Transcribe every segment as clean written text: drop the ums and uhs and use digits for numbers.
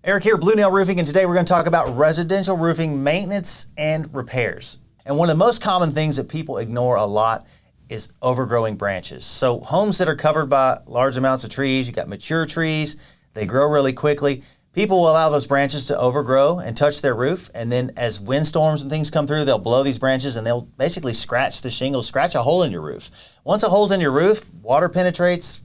Eric here, Blue Nail Roofing, and today we're going to talk about residential roofing maintenance and repairs. And one of the most common things that people ignore a lot is overgrowing branches. So homes that are covered by large amounts of trees, you've got mature trees, they grow really quickly. People will allow those branches to overgrow and touch their roof, and then as windstorms and things come through, they'll blow these branches and they'll basically scratch the shingles, scratch a hole in your roof. Once a hole's in your roof, water penetrates,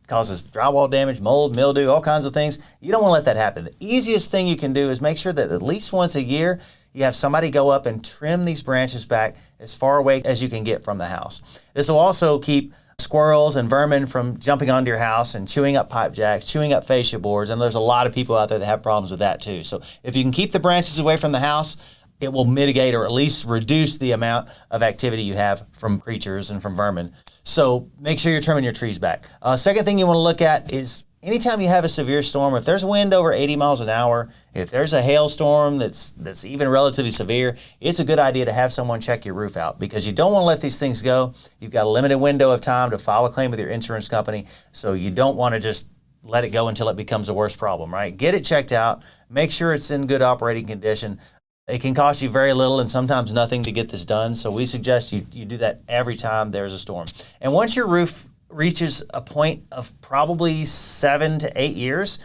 causes drywall damage, mold, mildew, all kinds of things. You don't want to let that happen. The easiest thing you can do is make sure that at least once a year, you have somebody go up and trim these branches back as far away as you can get from the house. This will also keep squirrels and vermin from jumping onto your house and chewing up pipe jacks, chewing up fascia boards, and there's a lot of people out there that have problems with that too. So if you can keep the branches away from the house, it will mitigate or at least reduce the amount of activity you have from creatures and from vermin. So make sure you're trimming your trees back. Second thing you want to look at is anytime you have a severe storm, if there's wind over 80 miles an hour, if there's a hailstorm that's even relatively severe, it's a good idea to have someone check your roof out because you don't want to let these things go. You've got a limited window of time to file a claim with your insurance company, so you don't want to just let it go until it becomes a worse problem, right? Get it checked out. Make sure it's in good operating condition. It can cost you very little and sometimes nothing to get this done, so we suggest you do that every time there's a storm. And once your roof reaches a point of probably 7 to 8 years,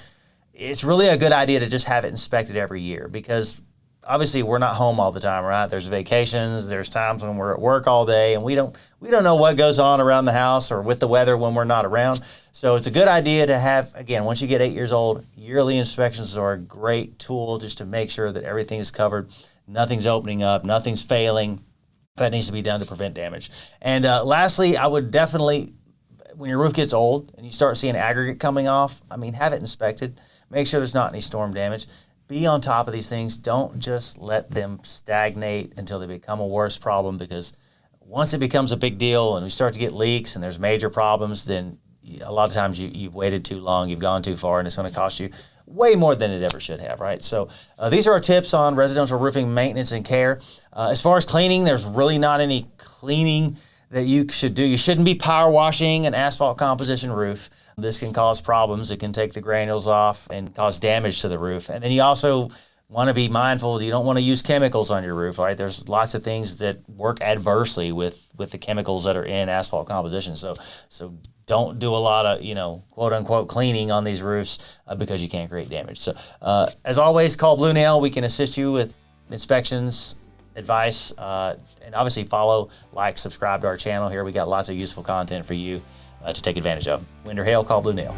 it's really a good idea to just have it inspected every year because obviously we're not home all the time, right? There's vacations, there's times when we're at work all day and we don't know what goes on around the house or with the weather when we're not around. So it's a good idea to have, again, once you get 8 years old, yearly inspections are a great tool just to make sure that everything is covered, nothing's opening up, nothing's failing. That needs to be done to prevent damage. And lastly, I would definitely, when your roof gets old and you start seeing aggregate coming off, have it inspected. Make sure there's not any storm damage. Be on top of these things. Don't just let them stagnate until they become a worse problem because once it becomes a big deal and we start to get leaks and there's major problems, then a lot of times you've waited too long, you've gone too far, and it's going to cost you way more than it ever should have, right? So these are our tips on residential roofing maintenance and care. As far as cleaning, there's really not any cleaning that you should do. You shouldn't be power washing an asphalt composition roof. This can cause problems. It can take the granules off and cause damage to the roof. And then you also want to be mindful. You don't want to use chemicals on your roof, right? There's lots of things that work adversely with the chemicals that are in asphalt composition. So don't do a lot of, quote unquote cleaning on these roofs because you can't create damage. So as always, call Blue Nail. We can assist you with inspections, advice, and obviously follow, like, subscribe to our channel here. We got lots of useful content for you to take advantage of. Wind or hail, call Blue Nail.